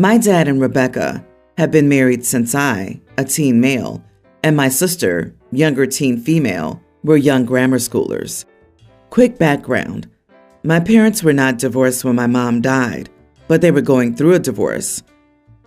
My dad and Rebecca have been married since I, a teen male, and my sister, younger teen female, were young grammar schoolers. Quick background. My parents were not divorced when my mom died, but they were going through a divorce.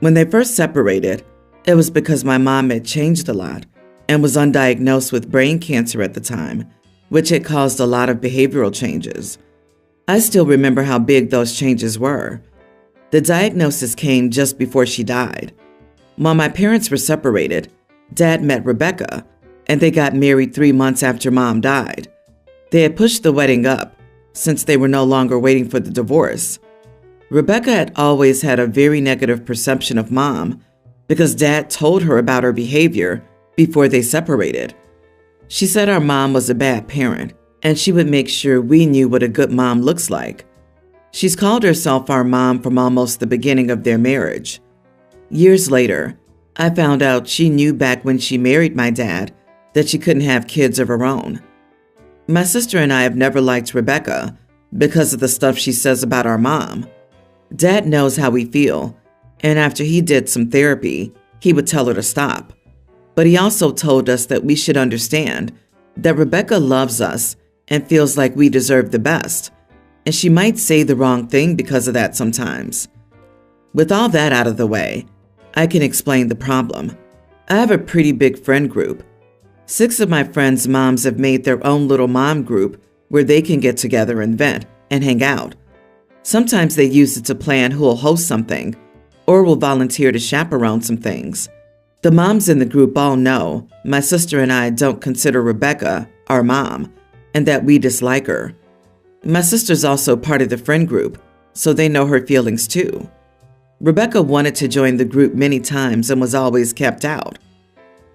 When they first separated, it was because my mom had changed a lot and was undiagnosed with brain cancer at the time, which had caused a lot of behavioral changes. I still remember how big those changes were. The diagnosis came just before she died. While my parents were separated, Dad met Rebecca, and they got married 3 months after Mom died. They had pushed the wedding up, since they were no longer waiting for the divorce. Rebecca had always had a very negative perception of Mom because Dad told her about her behavior before they separated. She said our mom was a bad parent, and she would make sure we knew what a good mom looks like. She's called herself our mom from almost the beginning of their marriage. Years later, I found out she knew back when she married my dad that she couldn't have kids of her own. My sister and I have never liked Rebecca because of the stuff she says about our mom. Dad knows how we feel, and after he did some therapy, he would tell her to stop. But he also told us that we should understand that Rebecca loves us and feels like we deserve the best, and she might say the wrong thing because of that sometimes. With all that out of the way, I can explain the problem. I have a pretty big friend group. 6 of my friends' moms have made their own little mom group where they can get together and vent and hang out. Sometimes they use it to plan who will host something or will volunteer to chaperone some things. The moms in the group all know my sister and I don't consider Rebecca our mom and that we dislike her. My sister's also part of the friend group, so they know her feelings too. Rebecca wanted to join the group many times and was always kept out.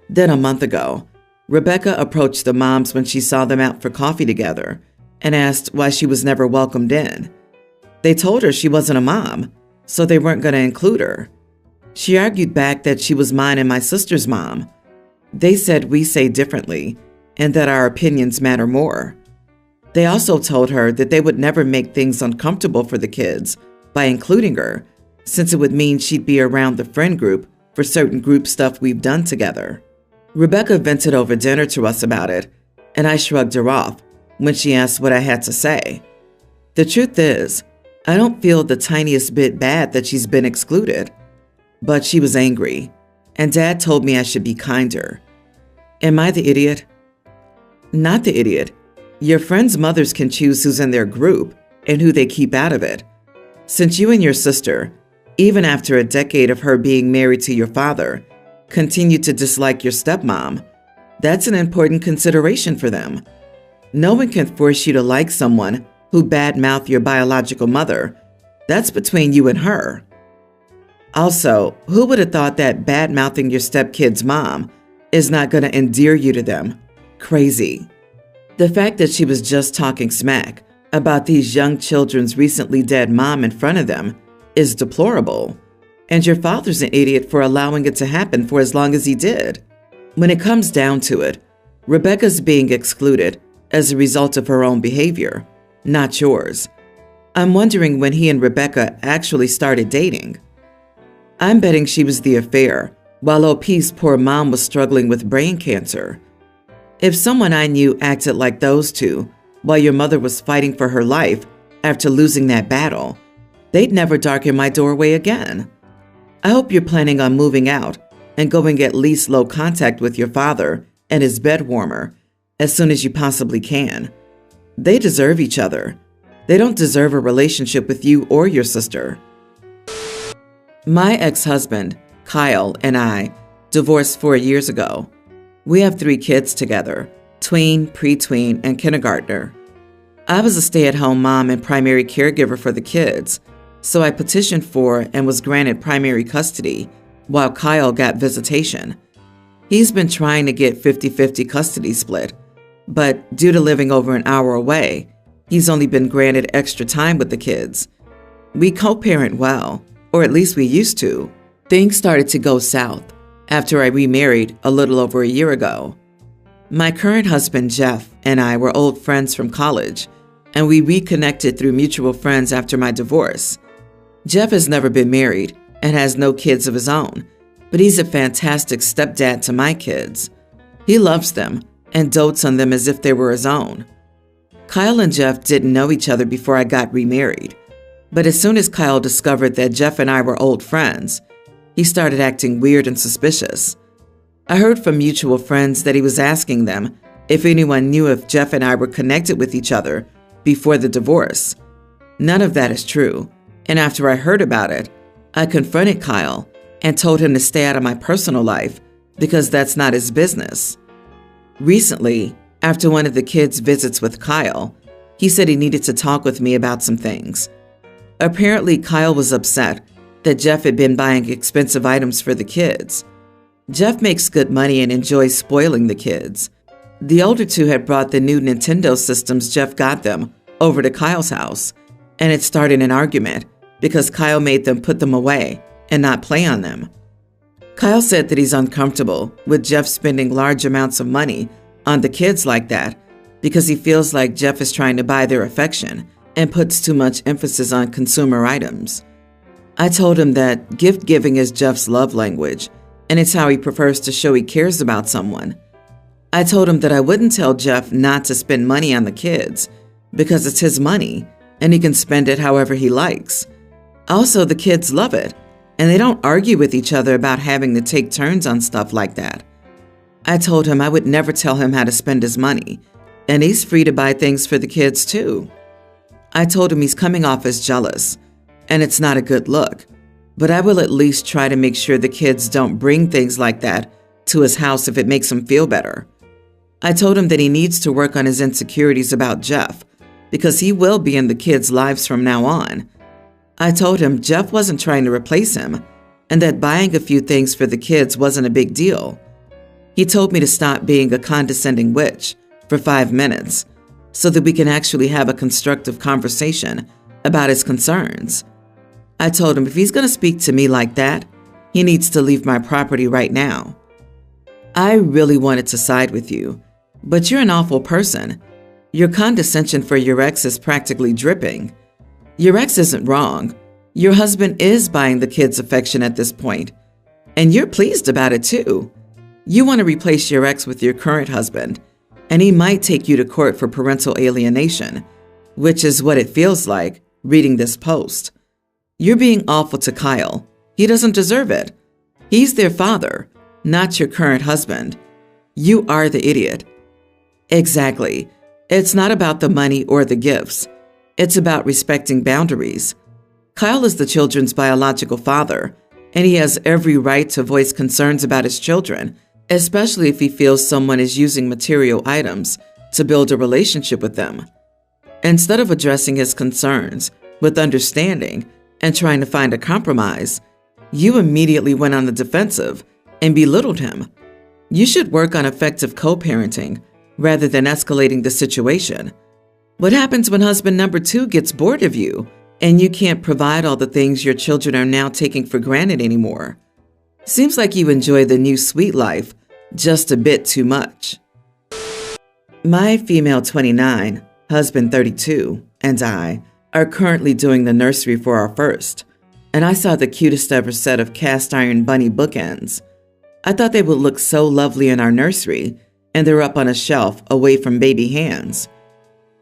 Then a month ago, Rebecca approached the moms when she saw them out for coffee together and asked why she was never welcomed in. They told her she wasn't a mom, so they weren't going to include her. She argued back that she was mine and my sister's mom. They said we say differently and that our opinions matter more. They also told her that they would never make things uncomfortable for the kids by including her, since it would mean she'd be around the friend group for certain group stuff we've done together. Rebecca vented over dinner to us about it, and I shrugged her off when she asked what I had to say. The truth is, I don't feel the tiniest bit bad that she's been excluded. But she was angry, and Dad told me I should be kinder. Am I the idiot? Not the idiot. Your friends' mothers can choose who's in their group and who they keep out of it. Since you and your sister, even after a decade of her being married to your father, continue to dislike your stepmom, that's an important consideration for them. No one can force you to like someone who badmouth your biological mother. That's between you and her. Also, who would have thought that bad-mouthing your stepkid's mom is not going to endear you to them? Crazy. The fact that she was just talking smack about these young children's recently dead mom in front of them is deplorable. And your father's an idiot for allowing it to happen for as long as he did. When it comes down to it, Rebecca's being excluded as a result of her own behavior, not yours. I'm wondering when he and Rebecca actually started dating. I'm betting she was the affair, while OP's poor mom was struggling with brain cancer. If someone I knew acted like those two while your mother was fighting for her life after losing that battle, they'd never darken my doorway again. I hope you're planning on moving out and going at least low contact with your father and his bed warmer as soon as you possibly can. They deserve each other. They don't deserve a relationship with you or your sister. My ex-husband, Kyle, and I divorced 4 years ago. We have 3 kids together, tween, pre-tween, and kindergartner. I was a stay-at-home mom and primary caregiver for the kids, so I petitioned for and was granted primary custody while Kyle got visitation. He's been trying to get 50-50 custody split, but due to living over an hour away, he's only been granted extra time with the kids. We co-parent well, or at least we used to. Things started to go south after I remarried a little over a year ago. My current husband, Jeff, and I were old friends from college, and we reconnected through mutual friends after my divorce. Jeff has never been married, and has no kids of his own, but he's a fantastic stepdad to my kids. He loves them and dotes on them as if they were his own. Kyle and Jeff didn't know each other before I got remarried, but as soon as Kyle discovered that Jeff and I were old friends, he started acting weird and suspicious. I heard from mutual friends that he was asking them if anyone knew if Jeff and I were connected with each other before the divorce. None of that is true, and after I heard about it, I confronted Kyle and told him to stay out of my personal life because that's not his business. Recently, after one of the kids' visits with Kyle, he said he needed to talk with me about some things. Apparently, Kyle was upset that Jeff had been buying expensive items for the kids. Jeff makes good money and enjoys spoiling the kids. The older two had brought the new Nintendo systems Jeff got them over to Kyle's house, and it started an argument because Kyle made them put them away and not play on them. Kyle said that he's uncomfortable with Jeff spending large amounts of money on the kids like that because he feels like Jeff is trying to buy their affection and puts too much emphasis on consumer items. I told him that gift giving is Jeff's love language, and it's how he prefers to show he cares about someone. I told him that I wouldn't tell Jeff not to spend money on the kids because it's his money and he can spend it however he likes. Also, the kids love it, and they don't argue with each other about having to take turns on stuff like that. I told him I would never tell him how to spend his money, and he's free to buy things for the kids too. I told him he's coming off as jealous, and it's not a good look, but I will at least try to make sure the kids don't bring things like that to his house if it makes him feel better. I told him that he needs to work on his insecurities about Jeff, because he will be in the kids' lives from now on. I told him Jeff wasn't trying to replace him, and that buying a few things for the kids wasn't a big deal. He told me to stop being a condescending witch for 5 minutes so that we can actually have a constructive conversation about his concerns. I told him if he's going to speak to me like that, he needs to leave my property right now. I really wanted to side with you, but you're an awful person. Your condescension for your ex is practically dripping. Your ex isn't wrong. Your husband is buying the kids' affection at this point, and you're pleased about it too. You want to replace your ex with your current husband, and he might take you to court for parental alienation, which is what it feels like reading this post. You're being awful to Kyle. He doesn't deserve it. He's their father, not your current husband. You are the idiot. Exactly. It's not about the money or the gifts. It's about respecting boundaries. Kyle is the children's biological father, and he has every right to voice concerns about his children, especially if he feels someone is using material items to build a relationship with them. Instead of addressing his concerns with understanding and trying to find a compromise, you immediately went on the defensive and belittled him. You should work on effective co-parenting rather than escalating the situation. What happens when husband number 2 gets bored of you and you can't provide all the things your children are now taking for granted anymore? Seems like you enjoy the new sweet life just a bit too much. My female 29, husband 32, and I are currently doing the nursery for our first, and I saw the cutest ever set of cast iron bunny bookends. I thought they would look so lovely in our nursery, and they're up on a shelf away from baby hands.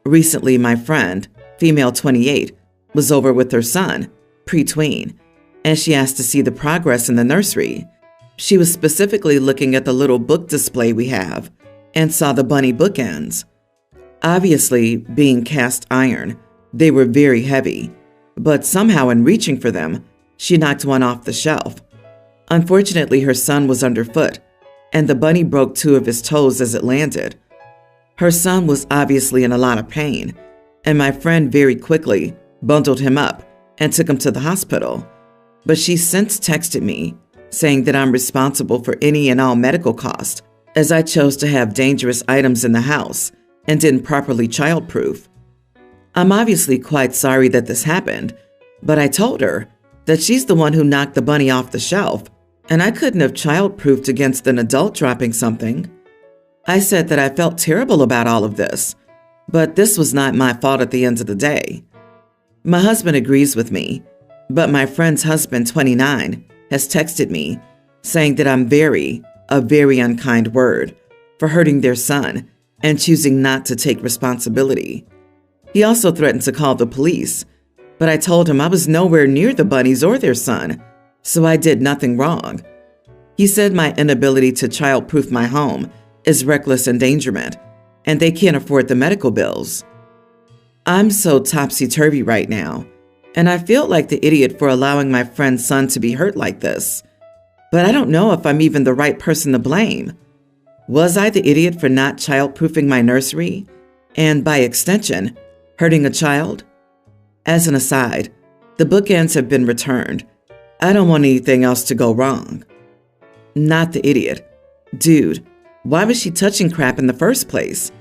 Recently, my friend, female 28, was over with her son, pre-tween, and she asked to see the progress in the nursery. She was specifically looking at the little book display we have and saw the bunny bookends. Obviously, being cast iron, they were very heavy, but somehow in reaching for them, she knocked one off the shelf. Unfortunately, her son was underfoot, and the bunny broke 2 of his toes as it landed. Her son was obviously in a lot of pain, and my friend very quickly bundled him up and took him to the hospital. But she's since texted me saying that I'm responsible for any and all medical costs, as I chose to have dangerous items in the house and didn't properly childproof. I'm obviously quite sorry that this happened, but I told her that she's the one who knocked the bunny off the shelf, and I couldn't have childproofed against an adult dropping something. I said that I felt terrible about all of this, but this was not my fault at the end of the day. My husband agrees with me. But my friend's husband, 29, has texted me saying that I'm a very unkind word for hurting their son and choosing not to take responsibility. He also threatened to call the police, but I told him I was nowhere near the bunnies or their son, so I did nothing wrong. He said my inability to child-proof my home is reckless endangerment, and they can't afford the medical bills. I'm so topsy-turvy right now, and I feel like the idiot for allowing my friend's son to be hurt like this. But I don't know if I'm even the right person to blame. Was I the idiot for not child-proofing my nursery, and by extension, hurting a child? As an aside, the bookends have been returned. I don't want anything else to go wrong. Not the idiot. Dude, why was she touching crap in the first place?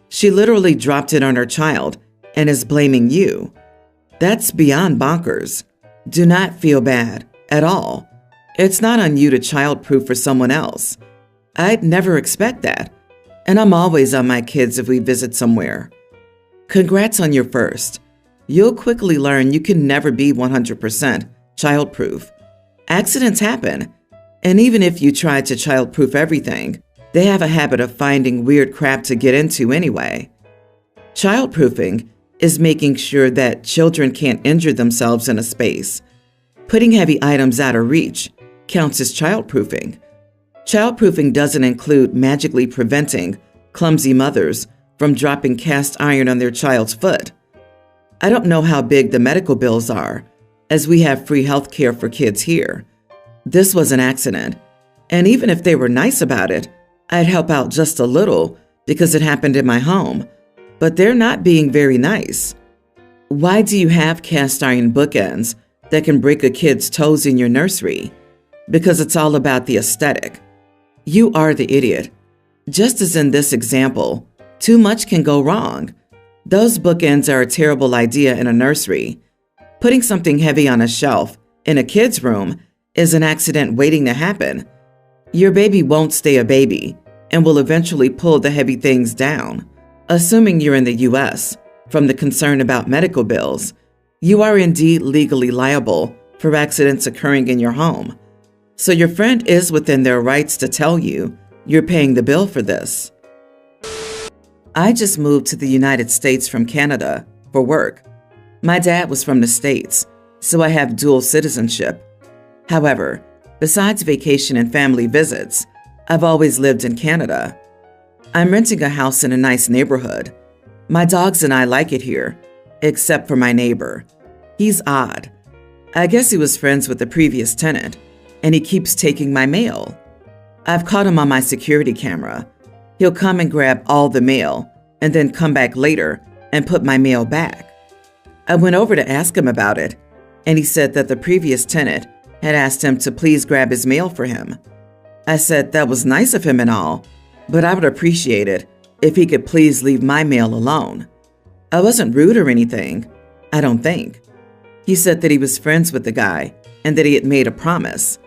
She literally dropped it on her child and is blaming you. That's beyond bonkers. Do not feel bad at all. It's not on you to child-proof for someone else. I'd never expect that. And I'm always on my kids if we visit somewhere. Congrats on your first. You'll quickly learn you can never be 100% child-proof. Accidents happen. And even if you try to child-proof everything, they have a habit of finding weird crap to get into anyway. Child-proofing is making sure that children can't injure themselves in a space. Putting heavy items out of reach counts as child-proofing. Child-proofing doesn't include magically preventing clumsy mothers from dropping cast iron on their child's foot. I don't know how big the medical bills are, as we have free health care for kids here. This was an accident, and even if they were nice about it, I'd help out just a little because it happened in my home, but they're not being very nice. Why do you have cast iron bookends that can break a kid's toes in your nursery? Because it's all about the aesthetic. You are the idiot. Just as in this example, too much can go wrong. Those bookends are a terrible idea in a nursery. Putting something heavy on a shelf in a kid's room is an accident waiting to happen. Your baby won't stay a baby and will eventually pull the heavy things down. Assuming you're in the U.S., from the concern about medical bills, you are indeed legally liable for accidents occurring in your home. So your friend is within their rights to tell you you're paying the bill for this. I just moved to the United States from Canada for work. My dad was from the States, so I have dual citizenship. However, besides vacation and family visits, I've always lived in Canada. I'm renting a house in a nice neighborhood. My dogs and I like it here, except for my neighbor. He's odd. I guess he was friends with the previous tenant, and he keeps taking my mail. I've caught him on my security camera. He'll come and grab all the mail and then come back later and put my mail back. I went over to ask him about it, and he said that the previous tenant had asked him to please grab his mail for him. I said that was nice of him and all, but I would appreciate it if he could please leave my mail alone. I wasn't rude or anything, I don't think. He said that he was friends with the guy and that he had made a promise.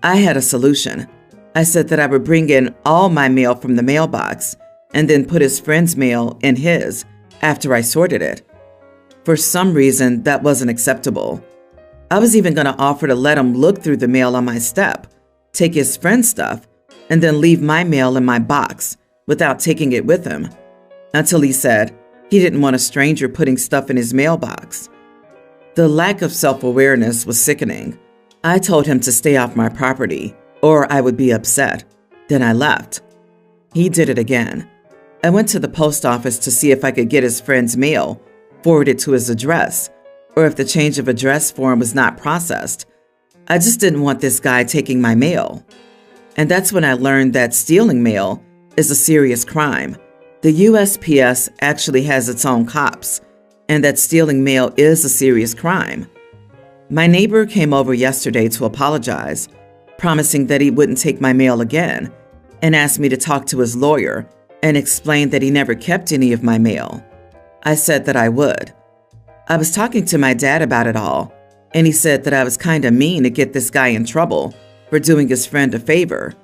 I had a solution. I said that I would bring in all my mail from the mailbox and then put his friend's mail in his after I sorted it. For some reason, that wasn't acceptable. I was even going to offer to let him look through the mail on my step, take his friend's stuff, and then leave my mail in my box without taking it with him, until he said he didn't want a stranger putting stuff in his mailbox. The lack of self-awareness was sickening. I told him to stay off my property, or I would be upset. Then I left. He did it again. I went to the post office to see if I could get his friend's mail forwarded to his address, or if the change of address form was not processed. I just didn't want this guy taking my mail. And that's when I learned that stealing mail is a serious crime. The USPS actually has its own cops, and that stealing mail is a serious crime. My neighbor came over yesterday to apologize, promising that he wouldn't take my mail again, and asked me to talk to his lawyer and explain that he never kept any of my mail. I said that I would. I was talking to my dad about it all, and he said that I was kind of mean to get this guy in trouble for doing his friend a favor.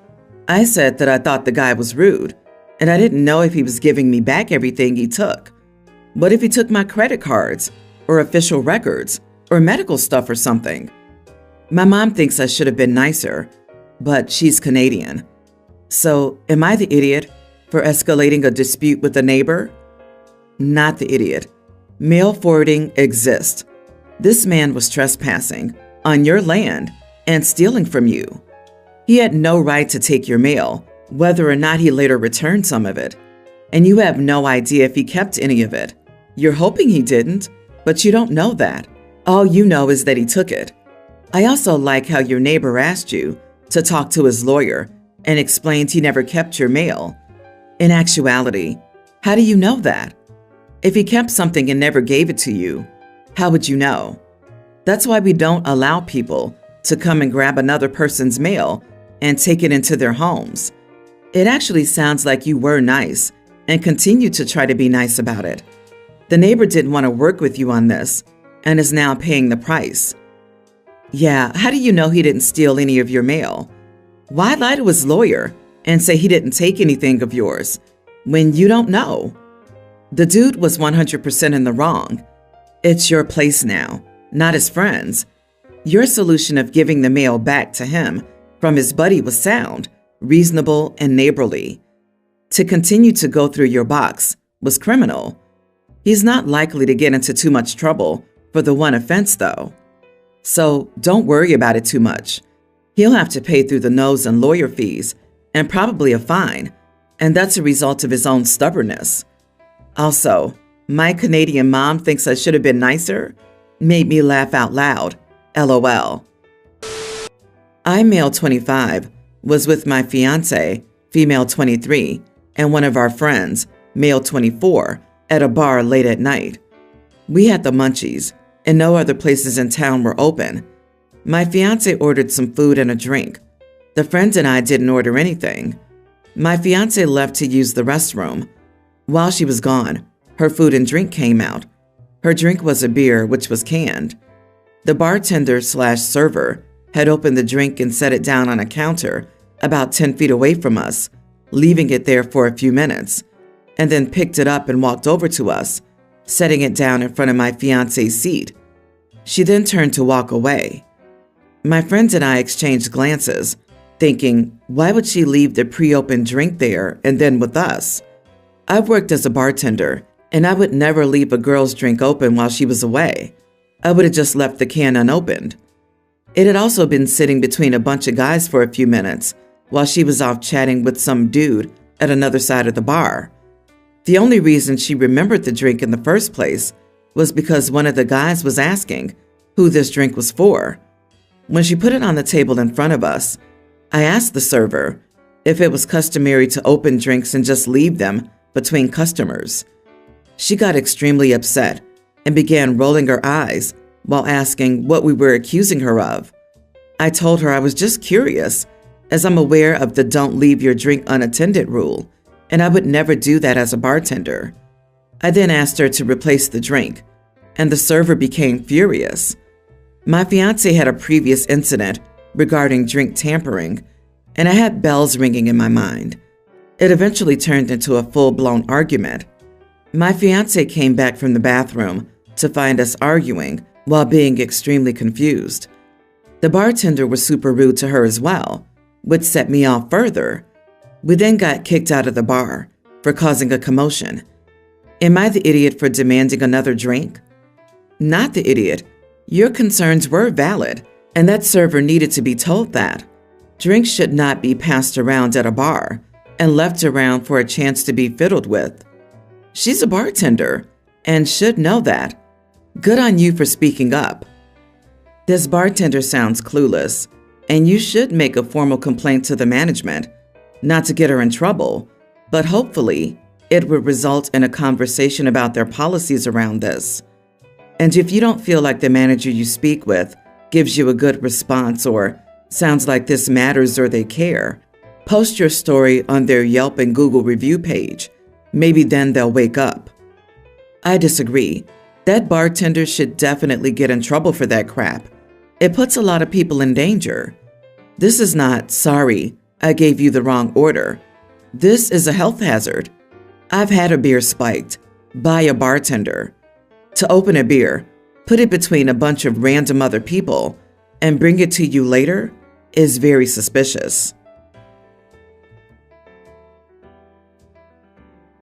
I said that I thought the guy was rude, and I didn't know if he was giving me back everything he took. What if he took my credit cards, or official records, or medical stuff or something. My mom thinks I should have been nicer, but she's Canadian. So, am I the idiot for escalating a dispute with a neighbor? Not the idiot. Mail forwarding exists. This man was trespassing on your land and stealing from you. He had no right to take your mail, whether or not he later returned some of it. And you have no idea if he kept any of it. You're hoping he didn't, but you don't know that. All you know is that he took it. I also like how your neighbor asked you to talk to his lawyer and explained he never kept your mail. In actuality, how do you know that? If he kept something and never gave it to you, how would you know? That's why we don't allow people to come and grab another person's mail and take it into their homes. It actually sounds like you were nice and continue to try to be nice about it. The neighbor didn't want to work with you on this and is now paying the price. Yeah, how do you know he didn't steal any of your mail? Why lie to his lawyer and say he didn't take anything of yours when you don't know? The dude was 100% in the wrong. It's your place now, not his friend's. Your solution of giving the mail back to him from his buddy was sound, reasonable, and neighborly. To continue to go through your box was criminal. He's not likely to get into too much trouble for the one offense, though. So don't worry about it too much. He'll have to pay through the nose and lawyer fees and probably a fine, and that's a result of his own stubbornness. Also, my Canadian mom thinks I should have been nicer made me laugh out loud. LOL. I, male 25, was with my fiance, female 23, and one of our friends, male 24, at a bar late at night. We had the munchies, and no other places in town were open. My fiance ordered some food and a drink. The friends and I didn't order anything. My fiance left to use the restroom. While she was gone, her food and drink came out. Her drink was a beer, which was canned. The bartender/server had opened the drink and set it down on a counter about 10 feet away from us, leaving it there for a few minutes, and then picked it up and walked over to us, setting it down in front of my fiance's seat. She then turned to walk away. My friends and I exchanged glances, thinking, why would she leave the pre-opened drink there and then with us? I've worked as a bartender, and I would never leave a girl's drink open while she was away. I would have just left the can unopened. It had also been sitting between a bunch of guys for a few minutes while she was off chatting with some dude at another side of the bar. The only reason she remembered the drink in the first place was because one of the guys was asking who this drink was for. When she put it on the table in front of us, I asked the server if it was customary to open drinks and just leave them between customers. She got extremely upset and began rolling her eyes while asking what we were accusing her of. I told her I was just curious, as I'm aware of the don't leave your drink unattended rule, and I would never do that as a bartender. I then asked her to replace the drink, and the server became furious. My fiance had a previous incident regarding drink tampering, and I had bells ringing in my mind. It eventually turned into a full-blown argument. My fiance came back from the bathroom to find us arguing while being extremely confused. The bartender was super rude to her as well, which set me off further. We then got kicked out of the bar for causing a commotion. Am I the idiot for demanding another drink? Not the idiot. Your concerns were valid, and that server needed to be told that. Drinks should not be passed around at a bar and left around for a chance to be fiddled with. She's a bartender and should know that. Good on you for speaking up. This bartender sounds clueless, and you should make a formal complaint to the management, not to get her in trouble, but hopefully it would result in a conversation about their policies around this. And if you don't feel like the manager you speak with gives you a good response or sounds like this matters or they care, post your story on their Yelp and Google review page. Maybe then they'll wake up. I disagree. That bartender should definitely get in trouble for that crap. It puts a lot of people in danger. This is not, sorry, I gave you the wrong order. This is a health hazard. I've had a beer spiked by a bartender. To open a beer, put it between a bunch of random other people, and bring it to you later is very suspicious.